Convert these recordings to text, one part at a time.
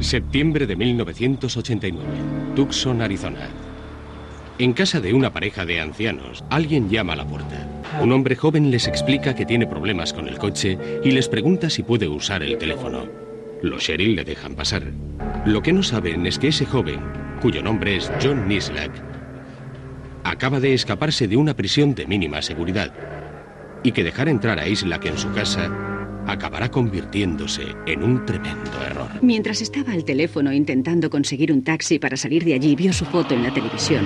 Septiembre de 1989, Tucson, Arizona. En casa de una pareja de ancianos, alguien llama a la puerta. Un hombre joven les explica que tiene problemas con el coche y les pregunta si puede usar el teléfono. Los sheriff le dejan pasar. Lo que no saben es que ese joven, cuyo nombre es John Nislak, acaba de escaparse de una prisión de mínima seguridad y que dejar entrar a Islak en su casa acabará convirtiéndose en un tremendo error. Mientras estaba al teléfono intentando conseguir un taxi para salir de allí, vio su foto en la televisión.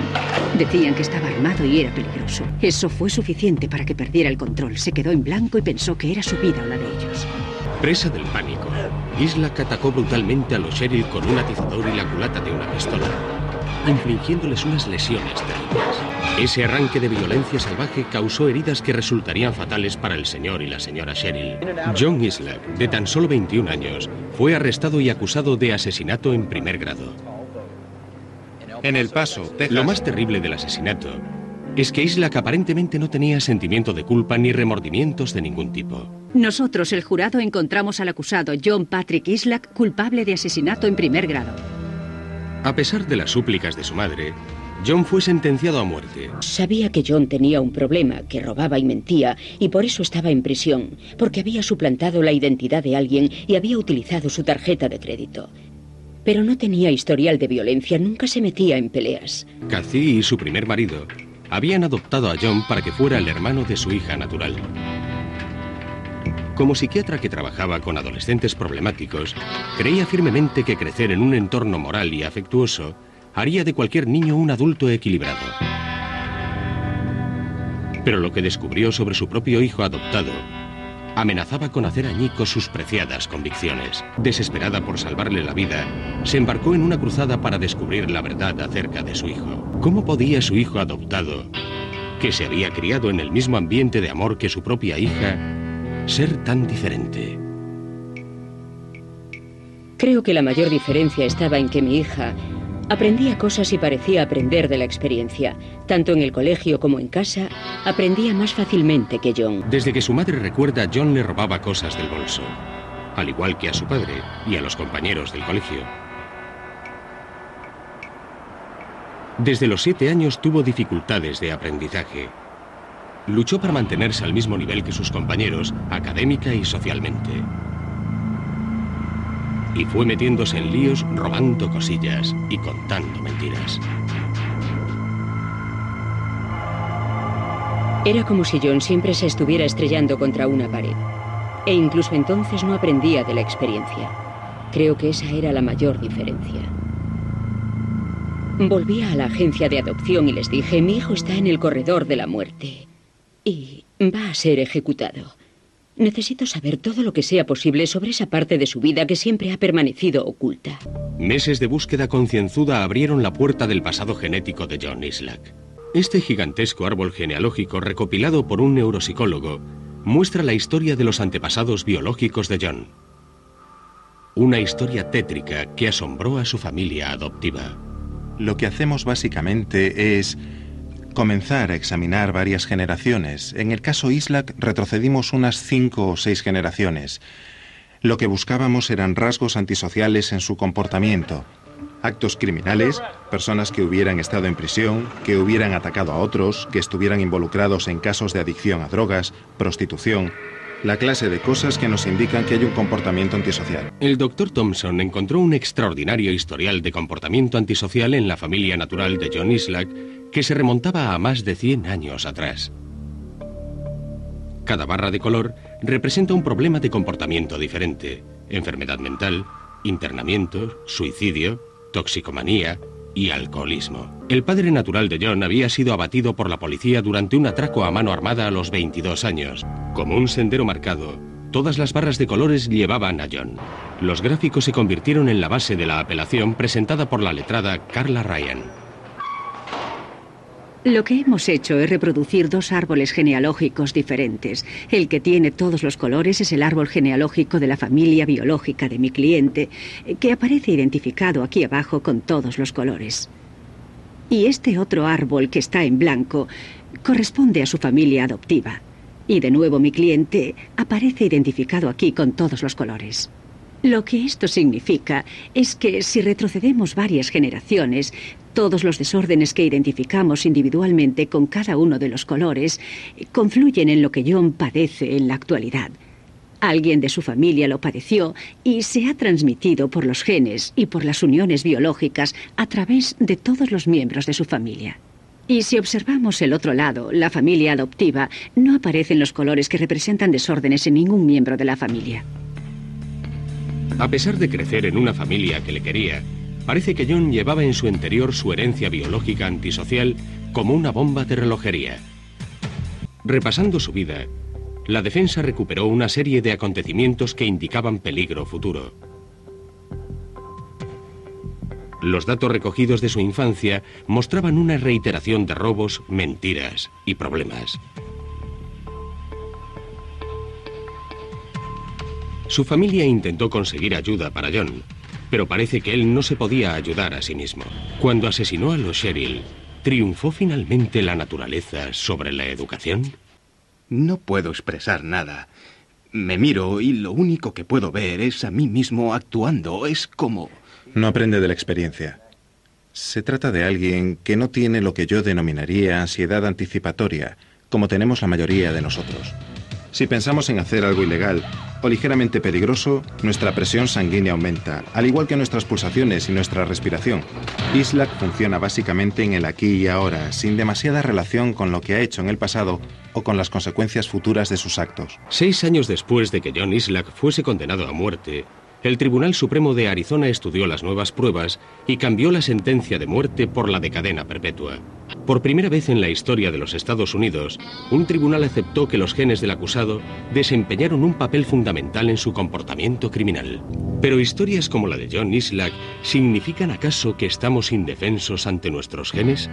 Decían que estaba armado y era peligroso. Eso fue suficiente para que perdiera el control. Se quedó en blanco y pensó que era su vida o la de ellos. Presa del pánico, Islak atacó brutalmente a los sheriff con un atizador y la culata de una pistola, infligiéndoles unas lesiones terribles. Ese arranque de violencia salvaje causó heridas que resultarían fatales para el señor y la señora Sherrill. John Islak, de tan solo 21 años, fue arrestado y acusado de asesinato en primer grado. En El Paso, Texas. Lo más terrible del asesinato es que Islak aparentemente no tenía sentimiento de culpa ni remordimientos de ningún tipo. Nosotros, el jurado, encontramos al acusado John Patrick Islak culpable de asesinato en primer grado. A pesar de las súplicas de su madre, John fue sentenciado a muerte. Sabía que John tenía un problema, que robaba y mentía, y por eso estaba en prisión, porque había suplantado la identidad de alguien y había utilizado su tarjeta de crédito. Pero no tenía historial de violencia, nunca se metía en peleas. Cathy y su primer marido habían adoptado a John para que fuera el hermano de su hija natural. Como psiquiatra que trabajaba con adolescentes problemáticos, creía firmemente que crecer en un entorno moral y afectuoso haría de cualquier niño un adulto equilibrado. Pero lo que descubrió sobre su propio hijo adoptado amenazaba con hacer añicos sus preciadas convicciones. Desesperada por salvarle la vida, se embarcó en una cruzada para descubrir la verdad acerca de su hijo. ¿Cómo podía su hijo adoptado, que se había criado en el mismo ambiente de amor que su propia hija, ser tan diferente? Creo que la mayor diferencia estaba en que mi hija aprendía cosas y parecía aprender de la experiencia. Tanto en el colegio como en casa, aprendía más fácilmente que John. Desde que su madre recuerda, John le robaba cosas del bolso, al igual que a su padre y a los compañeros del colegio. Desde los 7 años tuvo dificultades de aprendizaje. Luchó para mantenerse al mismo nivel que sus compañeros, académica y socialmente. Y fue metiéndose en líos, robando cosillas y contando mentiras. Era como si John siempre se estuviera estrellando contra una pared. E incluso entonces no aprendía de la experiencia. Creo que esa era la mayor diferencia. Volví a la agencia de adopción y les dije, mi hijo está en el corredor de la muerte y va a ser ejecutado. Necesito saber todo lo que sea posible sobre esa parte de su vida que siempre ha permanecido oculta. Meses de búsqueda concienzuda abrieron la puerta del pasado genético de John Islak. Este gigantesco árbol genealógico recopilado por un neuropsicólogo muestra la historia de los antepasados biológicos de John. Una historia tétrica que asombró a su familia adoptiva. Lo que hacemos básicamente es comenzar a examinar varias generaciones. En el caso Islak retrocedimos unas 5 o 6 generaciones. Lo que buscábamos eran rasgos antisociales en su comportamiento. Actos criminales, personas que hubieran estado en prisión, que hubieran atacado a otros, que estuvieran involucrados en casos de adicción a drogas, prostitución. La clase de cosas que nos indican que hay un comportamiento antisocial. El Dr. Thompson encontró un extraordinario historial de comportamiento antisocial en la familia natural de John Islak que se remontaba a más de 100 años atrás. Cada barra de color representa un problema de comportamiento diferente: enfermedad mental, internamiento, suicidio, toxicomanía y alcoholismo. El padre natural de John había sido abatido por la policía durante un atraco a mano armada a los 22 años. Como un sendero marcado, todas las barras de colores llevaban a John. Los gráficos se convirtieron en la base de la apelación presentada por la letrada Carla Ryan. Lo que hemos hecho es reproducir 2 árboles genealógicos diferentes. El que tiene todos los colores es el árbol genealógico de la familia biológica de mi cliente, que aparece identificado aquí abajo con todos los colores. Y este otro árbol que está en blanco corresponde a su familia adoptiva. Y de nuevo mi cliente aparece identificado aquí con todos los colores. Lo que esto significa es que si retrocedemos varias generaciones, todos los desórdenes que identificamos individualmente con cada uno de los colores confluyen en lo que John padece en la actualidad. Alguien de su familia lo padeció y se ha transmitido por los genes y por las uniones biológicas a través de todos los miembros de su familia. Y si observamos el otro lado, la familia adoptiva, no aparecen los colores que representan desórdenes en ningún miembro de la familia. A pesar de crecer en una familia que le quería, parece que John llevaba en su interior su herencia biológica antisocial como una bomba de relojería. Repasando su vida, la defensa recuperó una serie de acontecimientos que indicaban peligro futuro. Los datos recogidos de su infancia mostraban una reiteración de robos, mentiras y problemas. Su familia intentó conseguir ayuda para John, pero parece que él no se podía ayudar a sí mismo. Cuando asesinó a los Sherrill, ¿triunfó finalmente la naturaleza sobre la educación? No puedo expresar nada. Me miro y lo único que puedo ver es a mí mismo actuando. Es como... No aprende de la experiencia. Se trata de alguien que no tiene lo que yo denominaría ansiedad anticipatoria, como tenemos la mayoría de nosotros. Si pensamos en hacer algo ilegal o ligeramente peligroso, nuestra presión sanguínea aumenta, al igual que nuestras pulsaciones y nuestra respiración. Islak funciona básicamente en el aquí y ahora, sin demasiada relación con lo que ha hecho en el pasado o con las consecuencias futuras de sus actos. 6 años después de que John Islak fuese condenado a muerte, el Tribunal Supremo de Arizona estudió las nuevas pruebas y cambió la sentencia de muerte por la de cadena perpetua. Por primera vez en la historia de los Estados Unidos, un tribunal aceptó que los genes del acusado desempeñaron un papel fundamental en su comportamiento criminal. Pero historias como la de John Islak, ¿significan acaso que estamos indefensos ante nuestros genes?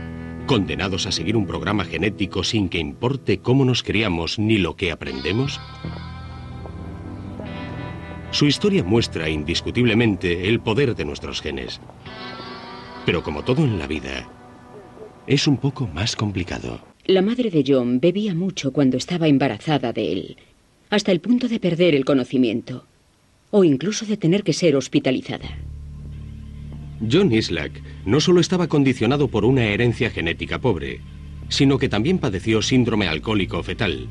¿Condenados a seguir un programa genético sin que importe cómo nos criamos ni lo que aprendemos? Su historia muestra indiscutiblemente el poder de nuestros genes. Pero como todo en la vida, es un poco más complicado. La madre de John bebía mucho cuando estaba embarazada de él, hasta el punto de perder el conocimiento, o incluso de tener que ser hospitalizada. John Islak no solo estaba condicionado por una herencia genética pobre, sino que también padeció síndrome alcohólico fetal,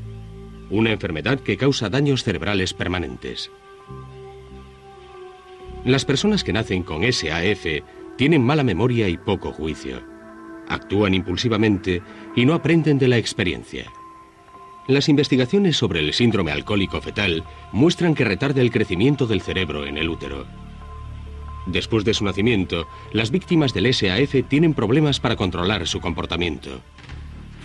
una enfermedad que causa daños cerebrales permanentes. Las personas que nacen con SAF tienen mala memoria y poco juicio. Actúan impulsivamente y no aprenden de la experiencia. Las investigaciones sobre el síndrome alcohólico fetal muestran que retarda el crecimiento del cerebro en el útero. Después de su nacimiento, las víctimas del SAF tienen problemas para controlar su comportamiento.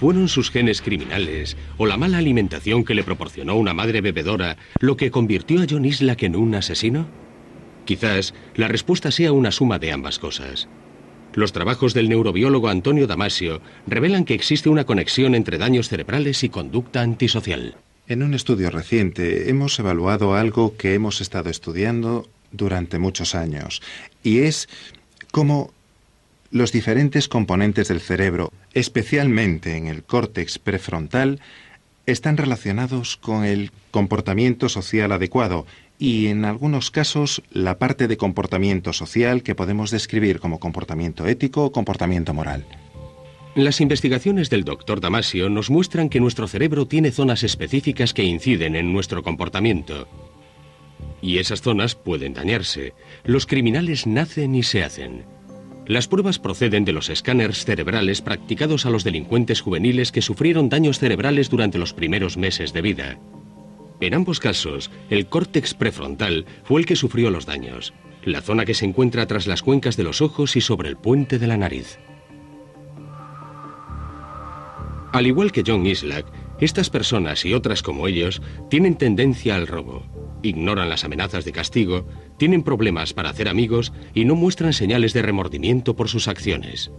¿Fueron sus genes criminales o la mala alimentación que le proporcionó una madre bebedora lo que convirtió a John Islak en un asesino? Quizás la respuesta sea una suma de ambas cosas. Los trabajos del neurobiólogo Antonio Damasio revelan que existe una conexión entre daños cerebrales y conducta antisocial. En un estudio reciente hemos evaluado algo que hemos estado estudiando durante muchos años, y es cómo los diferentes componentes del cerebro, especialmente en el córtex prefrontal, están relacionados con el comportamiento social adecuado y, en algunos casos, la parte de comportamiento social que podemos describir como comportamiento ético o comportamiento moral. Las investigaciones del Dr. Damasio nos muestran que nuestro cerebro tiene zonas específicas que inciden en nuestro comportamiento. Y esas zonas pueden dañarse. Los criminales nacen y se hacen. Las pruebas proceden de los escáneres cerebrales practicados a los delincuentes juveniles que sufrieron daños cerebrales durante los primeros meses de vida. En ambos casos, el córtex prefrontal fue el que sufrió los daños, la zona que se encuentra tras las cuencas de los ojos y sobre el puente de la nariz. Al igual que John Islak, estas personas y otras como ellos tienen tendencia al robo, ignoran las amenazas de castigo, tienen problemas para hacer amigos y no muestran señales de remordimiento por sus acciones.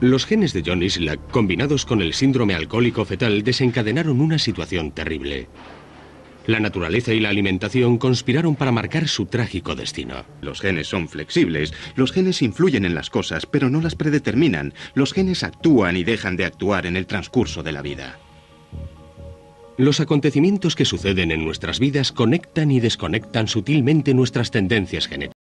Los genes de John Islak, combinados con el síndrome alcohólico fetal, desencadenaron una situación terrible. La naturaleza y la alimentación conspiraron para marcar su trágico destino. Los genes son flexibles. Los genes influyen en las cosas, pero no las predeterminan. Los genes actúan y dejan de actuar en el transcurso de la vida. Los acontecimientos que suceden en nuestras vidas conectan y desconectan sutilmente nuestras tendencias genéticas.